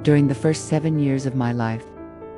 During the first 7 years of my life,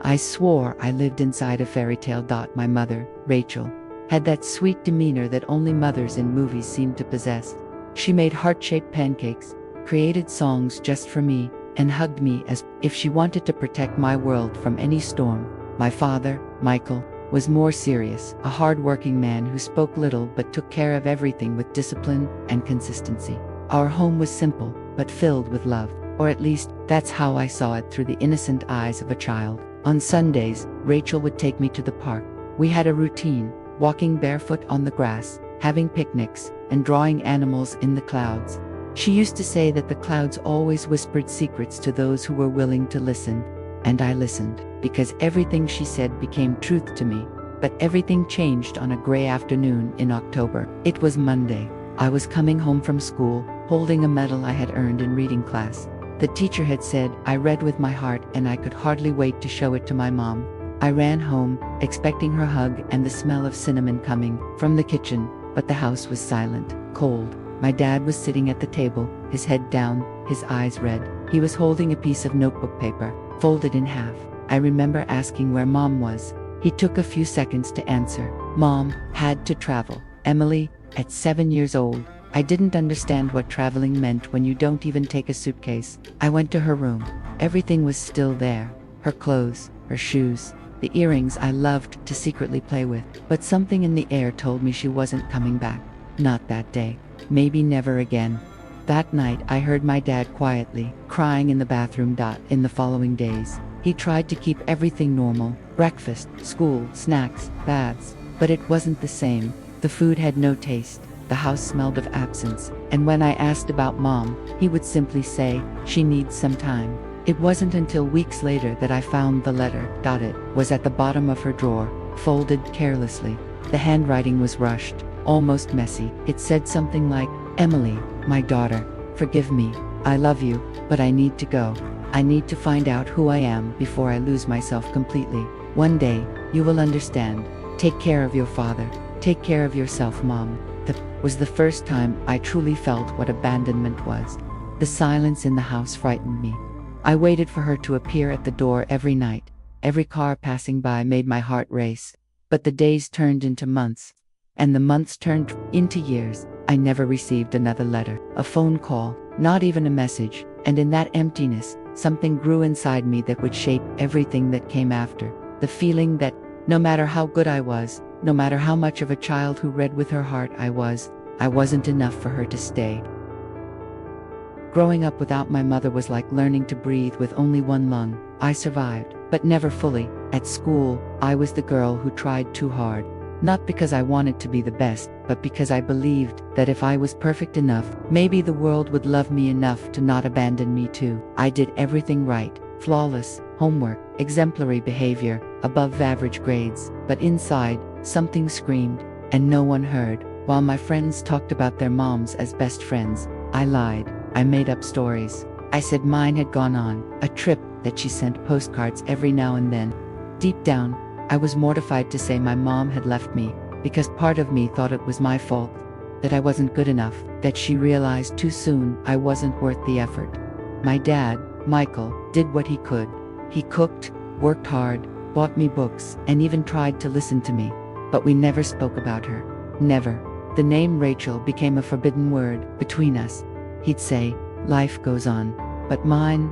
I swore I lived inside a fairy tale. My mother, Rachel, had that sweet demeanor that only mothers in movies seem to possess. She made heart-shaped pancakes, created songs just for me, and hugged me as if she wanted to protect my world from any storm. My father, Michael, was more serious, a hard-working man who spoke little but took care of everything with discipline and consistency. Our home was simple, but filled with love, or at least, that's how I saw it through the innocent eyes of a child. On Sundays, Rachel would take me to the park. We had a routine, walking barefoot on the grass, having picnics, and drawing animals in the clouds. She used to say that the clouds always whispered secrets to those who were willing to listen, and I listened, because everything she said became truth to me. But everything changed on a gray afternoon in October. It was Monday. I was coming home from school, holding a medal I had earned in reading class. The teacher had said I read with my heart, and I could hardly wait to show it to my mom. I ran home, expecting her hug and the smell of cinnamon coming from the kitchen, but the house was silent, cold. My dad was sitting at the table, his head down, his eyes red. He was holding a piece of notebook paper, folded in half. I remember asking where Mom was. He took a few seconds to answer. Mom had to travel. Emily, at 7 years old, I didn't understand what traveling meant when you don't even take a suitcase. I went to her room. Everything was still there. Her clothes, her shoes, the earrings I loved to secretly play with. But something in the air told me she wasn't coming back. Not that day. Maybe never again. That night I heard my dad quietly crying in the bathroom. In the following days, he tried to keep everything normal. Breakfast, school, snacks, baths. But it wasn't the same. The food had no taste. The house smelled of absence, and when I asked about Mom, he would simply say, "She needs some time." It wasn't until weeks later that I found the letter. It was at the bottom of her drawer, folded carelessly. The handwriting was rushed, almost messy. It said something like, "Emily, my daughter, forgive me. I love you, but I need to go. I need to find out who I am before I lose myself completely. One day, you will understand. Take care of your father. Take care of yourself, Mom." That was the first time I truly felt what abandonment was. The silence in the house frightened me. I waited for her to appear at the door every night. Every car passing by made my heart race. But the days turned into months, and the months turned into years. I never received another letter, a phone call, not even a message, and in that emptiness, something grew inside me that would shape everything that came after. The feeling that, no matter how good I was, no matter how much of a child who read with her heart I wasn't enough for her to stay. Growing up without my mother was like learning to breathe with only one lung. I survived, but never fully. At school, I was the girl who tried too hard. Not because I wanted to be the best, but because I believed that if I was perfect enough, maybe the world would love me enough to not abandon me too. I did everything right. Flawless, homework, exemplary behavior, above average grades. But inside, something screamed, and no one heard. While my friends talked about their moms as best friends, I lied. I made up stories. I said mine had gone on a trip, that she sent postcards every now and then. Deep down, I was mortified to say my mom had left me, because part of me thought it was my fault, that I wasn't good enough, that she realized too soon I wasn't worth the effort. My dad, Michael, did what he could. He cooked, worked hard, bought me books, and even tried to listen to me. But we never spoke about her. Never. The name Rachel became a forbidden word between us. He'd say, "Life goes on." But mine,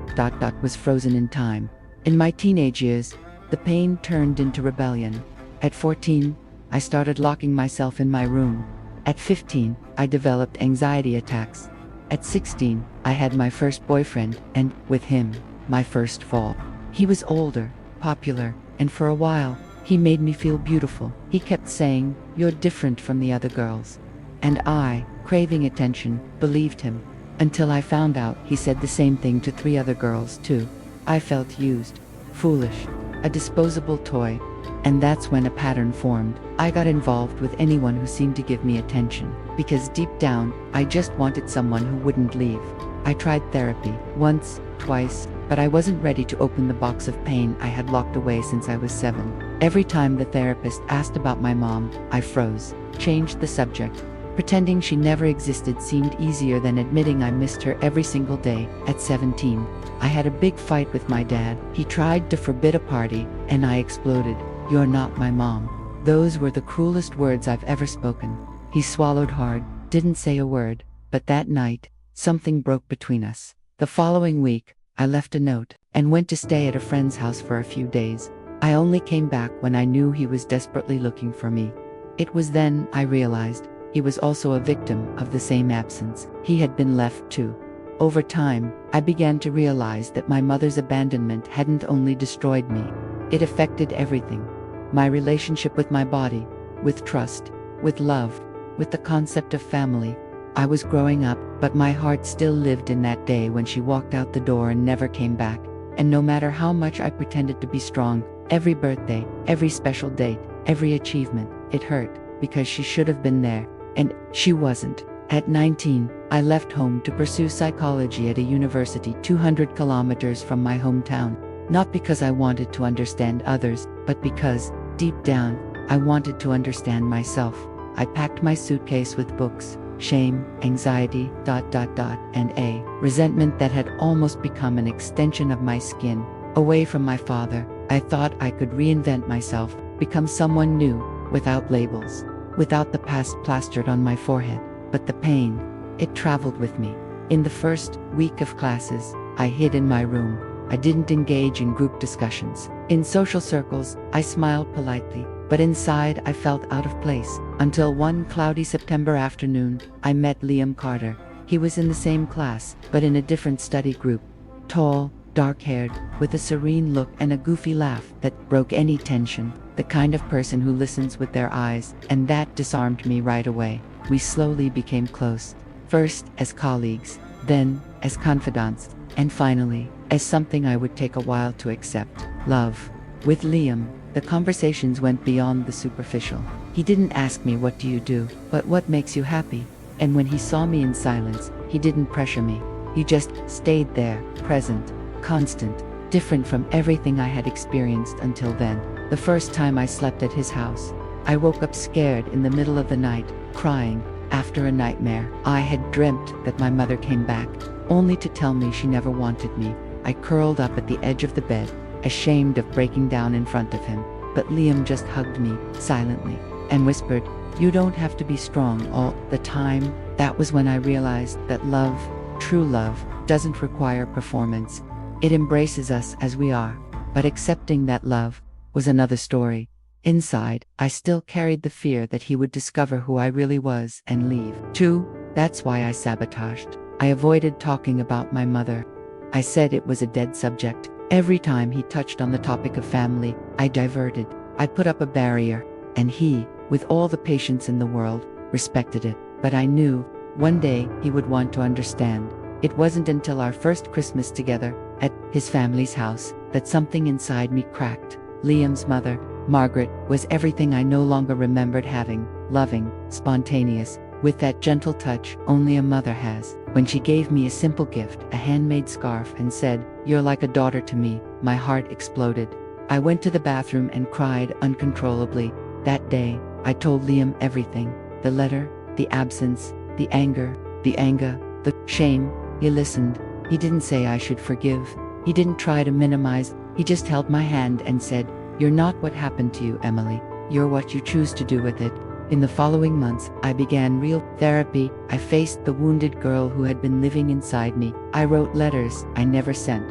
was frozen in time. In my teenage years, the pain turned into rebellion. At 14, I started locking myself in my room. At 15, I developed anxiety attacks. At 16, I had my first boyfriend, and, with him, my first fall. He was older, popular, and for a while, he made me feel beautiful. He kept saying, "You're different from the other girls." And I, craving attention, believed him. Until I found out he said the same thing to 3 other girls too. I felt used, foolish, a disposable toy. And that's when a pattern formed. I got involved with anyone who seemed to give me attention, because deep down, I just wanted someone who wouldn't leave. I tried therapy, once, twice, but I wasn't ready to open the box of pain I had locked away since I was 7. Every time the therapist asked about my mom, I froze, changed the subject, Pretending she never existed seemed easier than admitting I missed her every single day. At 17, I had a big fight with my dad. He tried to forbid a party, and I exploded. "You're not my mom." Those were the cruelest words I've ever spoken. He swallowed hard, didn't say a word, but that night, something broke between us. The following week, I left a note and went to stay at a friend's house for a few days. I only came back when I knew he was desperately looking for me. It was then I realized he was also a victim of the same absence. He had been left too. Over time, I began to realize that my mother's abandonment hadn't only destroyed me, it affected everything. My relationship with my body, with trust, with love, with the concept of family. I was growing up, but my heart still lived in that day when she walked out the door and never came back. And no matter how much I pretended to be strong, every birthday, every special date, every achievement, it hurt, because she should have been there. And she wasn't. At 19, I left home to pursue psychology at a university 200 kilometers from my hometown. Not because I wanted to understand others, but because, deep down, I wanted to understand myself. I packed my suitcase with books, shame, anxiety, and a resentment that had almost become an extension of my skin. Away from my father, I thought I could reinvent myself, become someone new, without labels. Without the past plastered on my forehead, but the pain, it traveled with me. In the first week of classes, I hid in my room. I didn't engage in group discussions. In social circles, I smiled politely, but inside I felt out of place. Until one cloudy September afternoon, I met Liam Carter. He was in the same class, but in a different study group. Tall, dark-haired, with a serene look and a goofy laugh that broke any tension. The kind of person who listens with their eyes, and that disarmed me right away. We slowly became close, first as colleagues, then as confidants, and finally, as something I would take a while to accept, love. With Liam, the conversations went beyond the superficial. He didn't ask me, "What do you do?" but "What makes you happy?" And when he saw me in silence, he didn't pressure me. He just stayed there, present, constant, different from everything I had experienced until then. The first time I slept at his house, I woke up scared in the middle of the night, crying, after a nightmare. I had dreamt that my mother came back, only to tell me she never wanted me. I curled up at the edge of the bed, ashamed of breaking down in front of him, but Liam just hugged me, silently, and whispered, "You don't have to be strong all the time." That was when I realized that love, true love, doesn't require performance. It embraces us as we are, but accepting that love was another story. Inside, I still carried the fear that he would discover who I really was and leave. Too, that's why I sabotaged. I avoided talking about my mother. I said it was a dead subject. Every time he touched on the topic of family, I diverted. I put up a barrier, and he, with all the patience in the world, respected it. But I knew, one day, he would want to understand. It wasn't until our first Christmas together, at his family's house, that something inside me cracked. Liam's mother, Margaret, was everything I no longer remembered having, loving, spontaneous, with that gentle touch only a mother has. When she gave me a simple gift, a handmade scarf, and said, "You're like a daughter to me," my heart exploded. I went to the bathroom and cried uncontrollably. That day, I told Liam everything. The letter, the absence, the anger, the shame. He listened. He didn't say I should forgive. He didn't try to minimize. He just held my hand and said, "You're not what happened to you, Emily. You're what you choose to do with it." In the following months, I began real therapy. I faced the wounded girl who had been living inside me. I wrote letters I never sent.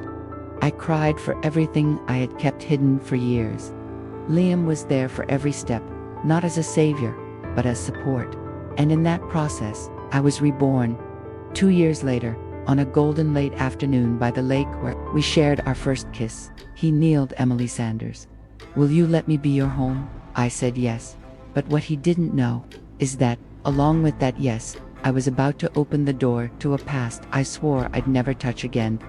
I cried for everything I had kept hidden for years. Liam was there for every step, not as a savior, but as support. And in that process, I was reborn. 2 years later, on a golden late afternoon by the lake where we shared our first kiss, he kneeled. "Emily Sanders, will you let me be your home?" I said yes. But what he didn't know is that, along with that yes, I was about to open the door to a past I swore I'd never touch again.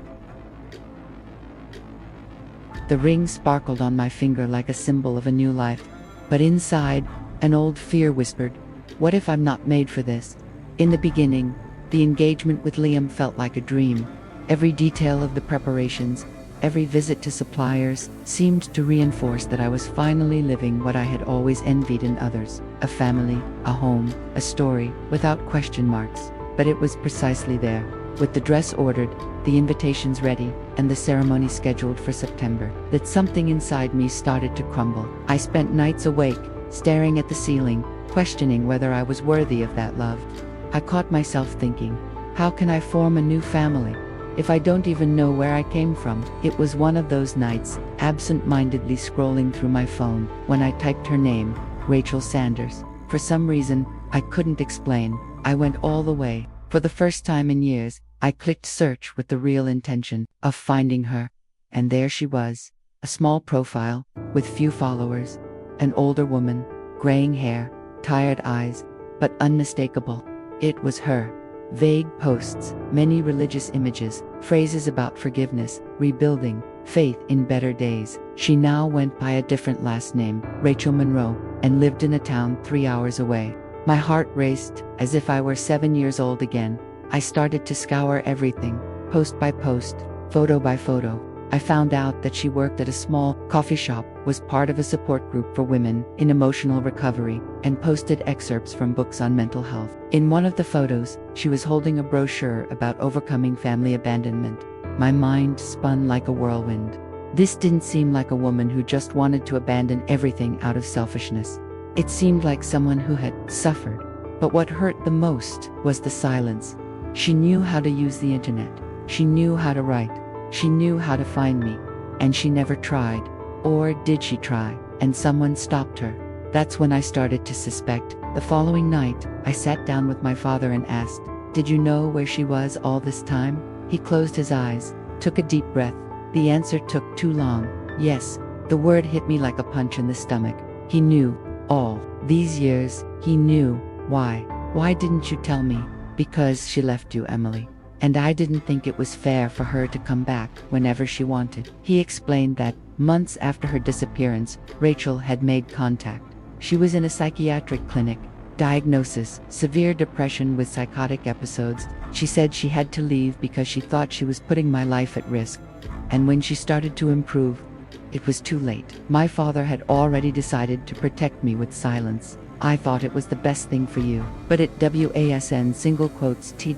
The ring sparkled on my finger like a symbol of a new life. But inside, an old fear whispered, "What if I'm not made for this?" In the beginning, the engagement with Liam felt like a dream. Every detail of the preparations, every visit to suppliers seemed to reinforce that I was finally living what I had always envied in others: a family, a home, a story, without question marks. But it was precisely there, with the dress ordered, the invitations ready, and the ceremony scheduled for September, that something inside me started to crumble. I spent nights awake, staring at the ceiling, questioning whether I was worthy of that love. I caught myself thinking, how can I form a new family if I don't even know where I came from? It was one of those nights, absent-mindedly scrolling through my phone, when I typed her name, Rachel Sanders. For some reason I couldn't explain, I went all the way. For the first time in years, I clicked search with the real intention of finding her. And there she was, a small profile, with few followers, an older woman, graying hair, tired eyes, but unmistakable. It was her. Vague posts, many religious images, phrases about forgiveness, rebuilding, faith in better days. She now went by a different last name, Rachel Monroe, and lived in a town 3 hours away. My heart raced, as if I were 7 years old again. I started to scour everything, post by post, photo by photo. I found out that she worked at a small coffee shop, was part of a support group for women in emotional recovery, and posted excerpts from books on mental health. In one of the photos, she was holding a brochure about overcoming family abandonment. My mind spun like a whirlwind. This didn't seem like a woman who just wanted to abandon everything out of selfishness. It seemed like someone who had suffered. But what hurt the most was the silence. She knew how to use the internet. She knew how to write. She knew how to find me. And she never tried. Or did she try? And someone stopped her. That's when I started to suspect. The following night, I sat down with my father and asked, "Did you know where she was all this time?" He closed his eyes, took a deep breath. The answer took too long. Yes. The word hit me like a punch in the stomach. He knew. All these years, he knew. Why? Why didn't you tell me? Because she left you, Emily. And I didn't think it was fair for her to come back whenever she wanted. He explained that, months after her disappearance, Rachel had made contact. She was in a psychiatric clinic. Diagnosis: severe depression with psychotic episodes. She said she had to leave because she thought she was putting my life at risk. And when she started to improve, it was too late. My father had already decided to protect me with silence. I thought it was the best thing for you. But at WASN T.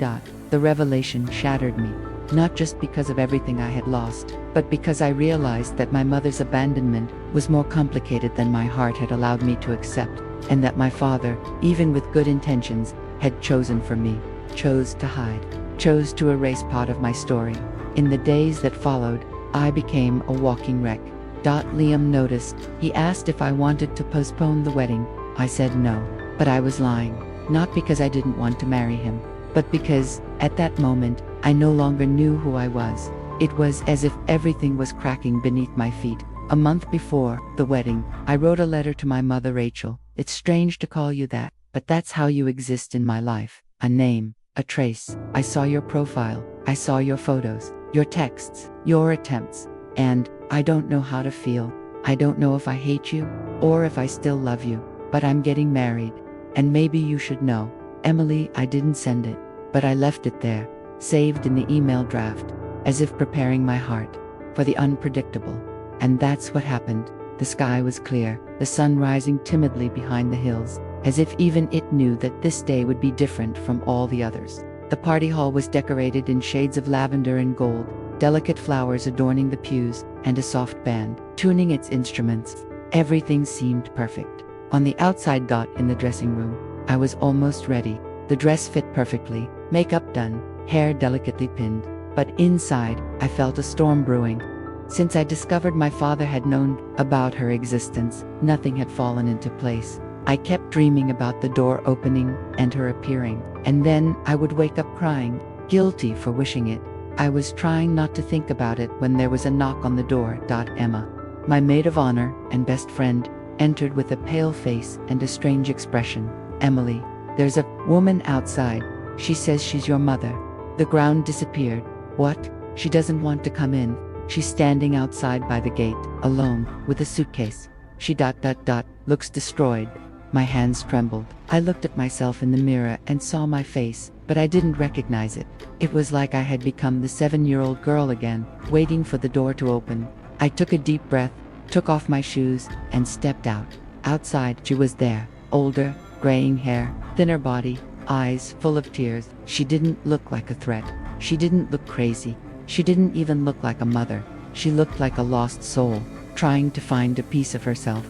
The revelation shattered me. Not just because of everything I had lost, but because I realized that my mother's abandonment was more complicated than my heart had allowed me to accept, and that my father, even with good intentions, had chosen for me, chose to hide, chose to erase part of my story. In the days that followed, I became a walking wreck. Liam noticed. He asked if I wanted to postpone the wedding. I said no, but I was lying. Not because I didn't want to marry him, but because, at that moment, I no longer knew who I was. It was as if everything was cracking beneath my feet. A month before the wedding, I wrote a letter to my mother, Rachel. It's strange to call you that, but that's how you exist in my life. A name, a trace. I saw your profile. I saw your photos, your texts, your attempts. And I don't know how to feel. I don't know if I hate you, or if I still love you. But I'm getting married. And maybe you should know. Emily, I didn't send it, but I left it there, saved in the email draft, as if preparing my heart for the unpredictable. And that's what happened. The sky was clear, the sun rising timidly behind the hills, as if even it knew that this day would be different from all the others. The party hall was decorated in shades of lavender and gold, delicate flowers adorning the pews, and a soft band tuning its instruments. Everything seemed perfect. On the outside, in the dressing room, I was almost ready. The dress fit perfectly, makeup done, hair delicately pinned. But inside, I felt a storm brewing. Since I discovered my father had known about her existence, nothing had fallen into place. I kept dreaming about the door opening and her appearing, and then I would wake up crying, guilty for wishing it. I was trying not to think about it when there was a knock on the door. Emma, my maid of honor and best friend, entered with a pale face and a strange expression. Emily, there's a woman outside. She says she's your mother. The ground disappeared. What? She doesn't want to come in. She's standing outside by the gate, alone, with a suitcase. She looks destroyed. My hands trembled. I looked at myself in the mirror and saw my face, but I didn't recognize it. It was like I had become the 7-year-old girl again, waiting for the door to open. I took a deep breath, took off my shoes, and stepped out. Outside, she was there, older, graying hair, thinner body, eyes full of tears. She didn't look like a threat. She didn't look crazy. She didn't even look like a mother. She looked like a lost soul, trying to find a piece of herself.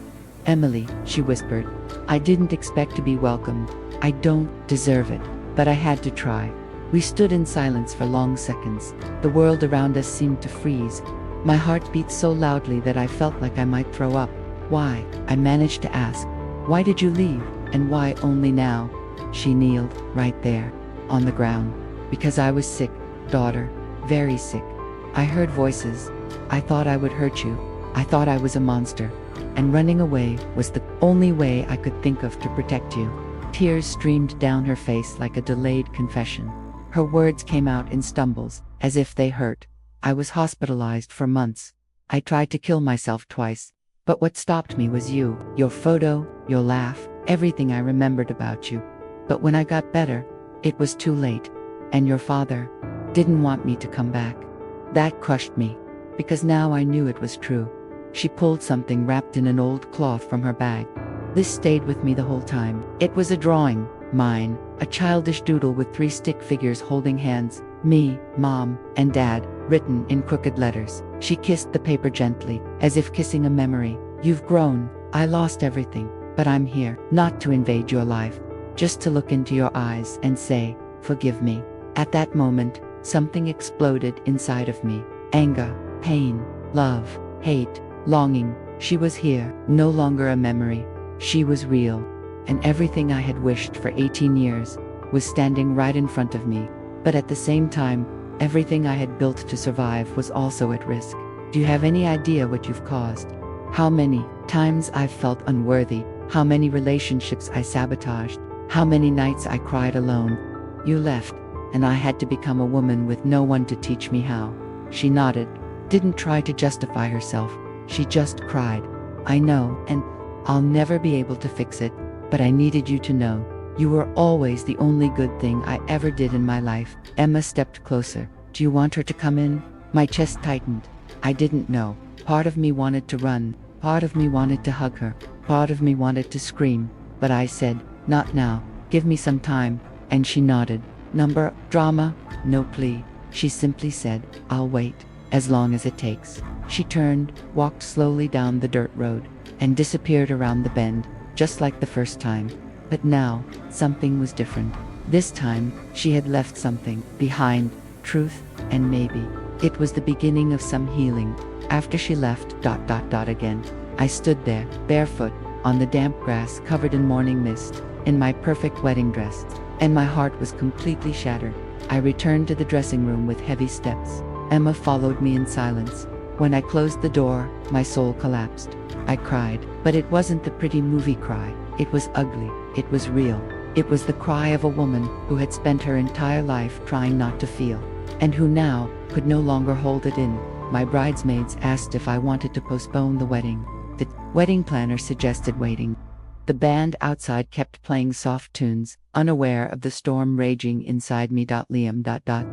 "Emily," she whispered. "I didn't expect to be welcomed. I don't deserve it, but I had to try." We stood in silence for long seconds. The world around us seemed to freeze. My heart beat so loudly that I felt like I might throw up. "Why?" I managed to ask. "Why did you leave? And why only now?" She kneeled, right there, on the ground. "Because I was sick, daughter, very sick. I heard voices. I thought I would hurt you. I thought I was a monster. And running away was the only way I could think of to protect you." Tears streamed down her face like a delayed confession. Her words came out in stumbles, as if they hurt. "I was hospitalized for months. I tried to kill myself twice. But what stopped me was you, your photo, your laugh, everything I remembered about you. But when I got better, it was too late. And your father didn't want me to come back." That crushed me, because now I knew it was true. She pulled something wrapped in an old cloth from her bag. This stayed with me the whole time. It was a drawing, mine, a childish doodle with 3 stick figures holding hands, me, Mom, and Dad, written in crooked letters. She kissed the paper gently, as if kissing a memory. "You've grown. I lost everything, but I'm here, not to invade your life, just to look into your eyes and say, forgive me." At that moment, something exploded inside of me. Anger, pain, love, hate, longing. She was here, no longer a memory. She was real. And everything I had wished for 18 years was standing right in front of me. But at the same time, everything I had built to survive was also at risk. Do you have any idea what you've caused? How many times I've felt unworthy, how many relationships I sabotaged, how many nights I cried alone. You left, and I had to become a woman with no one to teach me how. She nodded, didn't try to justify herself. She just cried. "I know, and I'll never be able to fix it, but I needed you to know. You were always the only good thing I ever did in my life." Emma stepped closer. "Do you want her to come in?" My chest tightened. I didn't know. Part of me wanted to run. Part of me wanted to hug her. Part of me wanted to scream. But I said, "Not now. Give me some time." And she nodded. "Number, drama, no plea." She simply said, "I'll wait, as long as it takes." She turned, walked slowly down the dirt road, and disappeared around the bend, just like the first time. But now, something was different. This time, she had left something behind, truth, and maybe it was the beginning of some healing. After she left, again, I stood there, barefoot, on the damp grass covered in morning mist, in my perfect wedding dress, and my heart was completely shattered. I returned to the dressing room with heavy steps. Emma followed me in silence. When I closed the door, my soul collapsed. I cried, but it wasn't the pretty movie cry. It was ugly. It was real. It was the cry of a woman who had spent her entire life trying not to feel, and who now could no longer hold it in. My bridesmaids asked if I wanted to postpone the wedding. The wedding planner suggested waiting. The band outside kept playing soft tunes, unaware of the storm raging inside me. Liam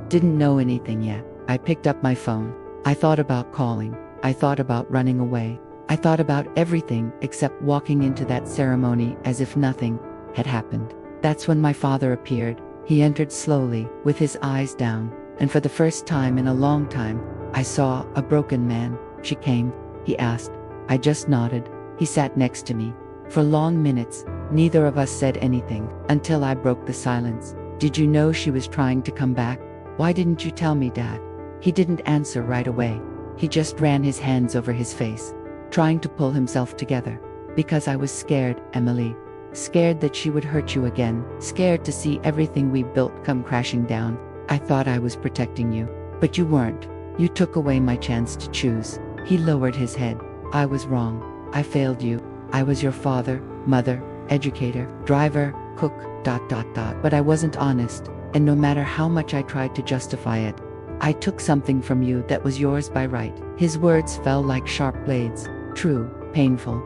didn't know anything yet. I picked up my phone. I thought about calling. I thought about running away. I thought about everything except walking into that ceremony as if nothing had happened. That's when my father appeared. He entered slowly, with his eyes down, and for the first time in a long time, I saw a broken man. "She came?" he asked. I just nodded. He sat next to me. For long minutes, neither of us said anything, until I broke the silence. "Did you know she was trying to come back? Why didn't you tell me, Dad?" He didn't answer right away. He just ran his hands over his face, trying to pull himself together. "Because I was scared, Emily. Scared that she would hurt you again. Scared to see everything we built come crashing down. I thought I was protecting you. But you weren't. You took away my chance to choose." He lowered his head. "I was wrong. I failed you. I was your father, mother, educator, driver, cook, But I wasn't honest, and no matter how much I tried to justify it, I took something from you that was yours by right." His words fell like sharp blades. True, painful,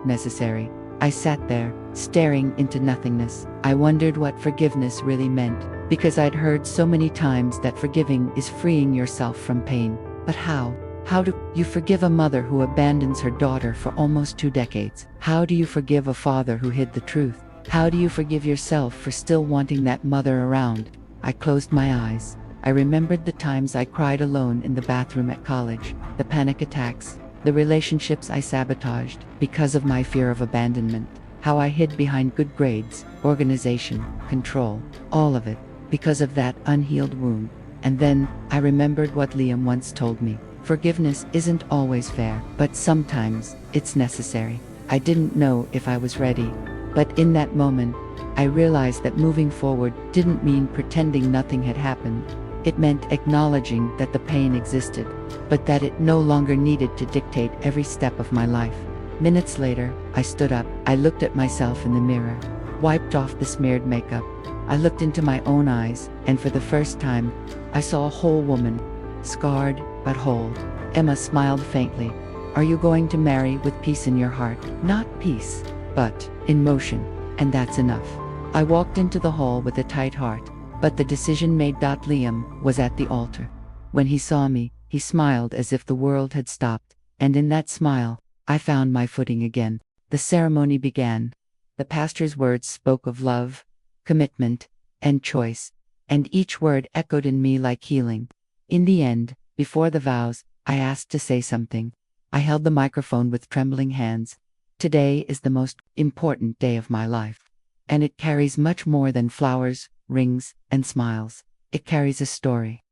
necessary. I sat there, staring into nothingness. I wondered what forgiveness really meant. because I'd heard so many times that forgiving is freeing yourself from pain. But how? How do you forgive a mother who abandons her daughter for almost 2 decades? How do you forgive a father who hid the truth? How do you forgive yourself for still wanting that mother around? I closed my eyes. I remembered the times I cried alone in the bathroom at college, the panic attacks, the relationships I sabotaged because of my fear of abandonment, how I hid behind good grades, organization, control, all of it, because of that unhealed wound. And then, I remembered what Liam once told me. Forgiveness isn't always fair, but sometimes, it's necessary. I didn't know if I was ready, but in that moment, I realized that moving forward didn't mean pretending nothing had happened. It meant acknowledging that the pain existed, but that it no longer needed to dictate every step of my life. Minutes later, I stood up. I looked at myself in the mirror, wiped off the smeared makeup. I looked into my own eyes, and for the first time, I saw a whole woman, scarred but whole. Emma smiled faintly. Are you going to marry with peace in your heart? Not peace, but in motion, and that's enough. I walked into the hall with a tight heart, but the decision made. Liam was at the altar. When he saw me, he smiled as if the world had stopped, and in that smile, I found my footing again. The ceremony began. The pastor's words spoke of love, commitment, and choice, and each word echoed in me like healing. In the end, before the vows, I asked to say something. I held the microphone with trembling hands. Today is the most important day of my life, and it carries much more than flowers, rings, and smiles. It carries a story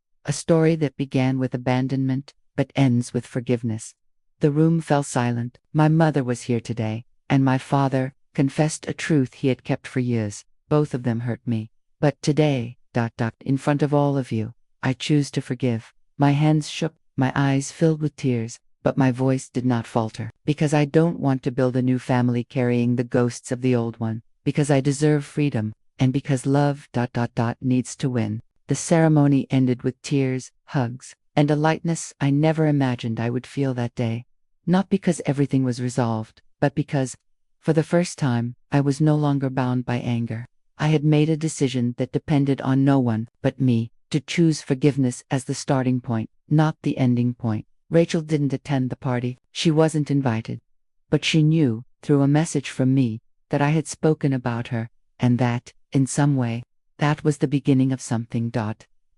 that began with abandonment, but ends with forgiveness. The room fell silent. My mother was here today, and my father confessed a truth he had kept for years. Both of them hurt me. But today, in front of all of you, I choose to forgive. My hands shook, my eyes filled with tears, but my voice did not falter. Because I don't want to build a new family carrying the ghosts of the old one. Because I deserve freedom, and because love needs to win. The ceremony ended with tears, hugs, and a lightness I never imagined I would feel that day. Not because everything was resolved, but because, for the first time, I was no longer bound by anger. I had made a decision that depended on no one but me, to choose forgiveness as the starting point, not the ending point. Rachel didn't attend the party. She wasn't invited. But she knew, through a message from me, that I had spoken about her, and that, in some way, that was the beginning of something.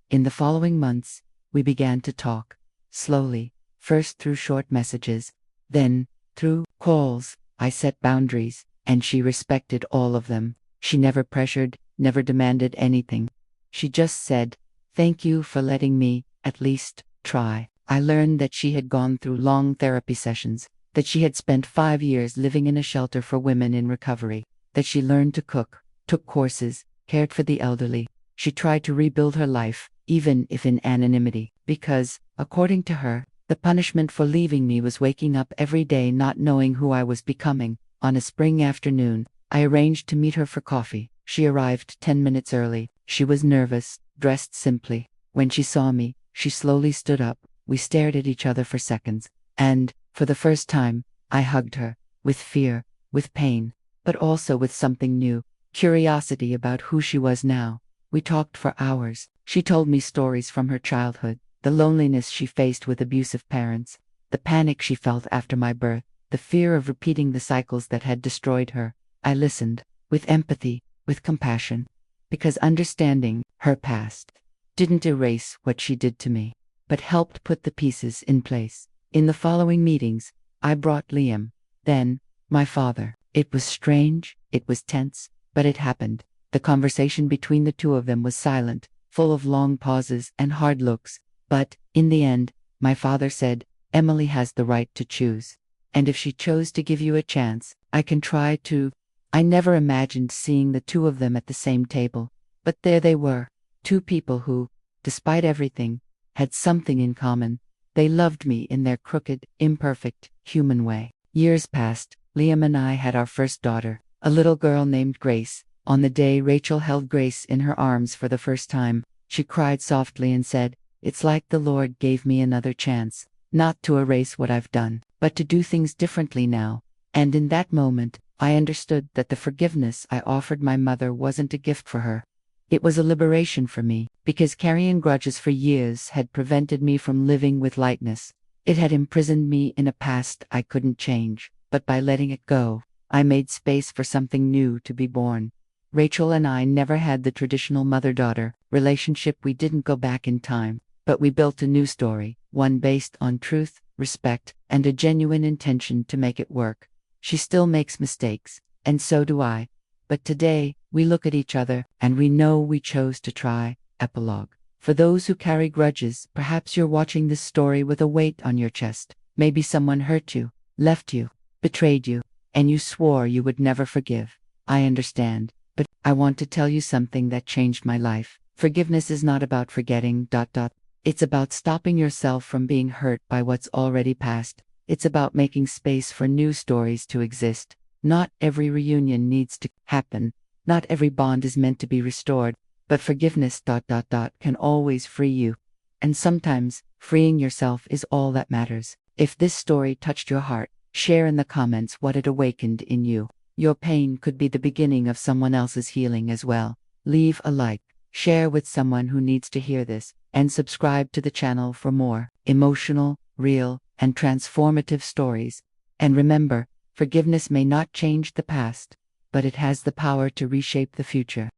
In the following months, we began to talk, slowly, first through short messages, then through calls. I set boundaries, and she respected all of them. She never pressured, never demanded anything. She just said, "Thank you for letting me, at least, try." I learned that she had gone through long therapy sessions, that she had spent 5 years living in a shelter for women in recovery, that she learned to cook, took courses, cared for the elderly. She tried to rebuild her life, even if in anonymity, because, according to her, the punishment for leaving me was waking up every day not knowing who I was becoming. On a spring afternoon, I arranged to meet her for coffee. She arrived 10 minutes early. She was nervous, dressed simply. When she saw me, she slowly stood up. We stared at each other for seconds, and, for the first time, I hugged her, with fear, with pain, but also with something new, curiosity about who she was now. We talked for hours. She told me stories from her childhood, the loneliness she faced with abusive parents, the panic she felt after my birth, the fear of repeating the cycles that had destroyed her. I listened, with empathy, with compassion, because understanding her past didn't erase what she did to me, but helped put the pieces in place. In the following meetings, I brought Liam, then, my father. It was strange, it was tense, but it happened. The conversation between the two of them was silent, full of long pauses and hard looks, but, in the end, my father said, "Emily has the right to choose. And if she chose to give you a chance, I can try to." I never imagined seeing the two of them at the same table, but there they were, two people who, despite everything, had something in common. They loved me in their crooked, imperfect, human way. Years passed. Liam and I had our first daughter, a little girl named Grace. On the day Rachel held Grace in her arms for the first time, she cried softly and said, "It's like the Lord gave me another chance, not to erase what I've done, but to do things differently now." And in that moment, I understood that the forgiveness I offered my mother wasn't a gift for her. It was a liberation for me, because carrying grudges for years had prevented me from living with lightness. It had imprisoned me in a past I couldn't change, but by letting it go, I made space for something new to be born. Rachel and I never had the traditional mother-daughter relationship. We didn't go back in time, but we built a new story, one based on truth, respect, and a genuine intention to make it work. She still makes mistakes, and so do I. But today, we look at each other, and we know we chose to try. Epilogue. For those who carry grudges, perhaps you're watching this story with a weight on your chest. Maybe someone hurt you, left you, betrayed you, and you swore you would never forgive. I understand, but I want to tell you something that changed my life. Forgiveness is not about forgetting. It's about stopping yourself from being hurt by what's already past. It's about making space for new stories to exist. Not every reunion needs to happen. Not every bond is meant to be restored. But forgiveness can always free you. And sometimes, freeing yourself is all that matters. If this story touched your heart, share in the comments what it awakened in you. Your pain could be the beginning of someone else's healing as well. Leave a like, share with someone who needs to hear this, and subscribe to the channel for more emotional, real, and transformative stories. And remember, forgiveness may not change the past, but it has the power to reshape the future.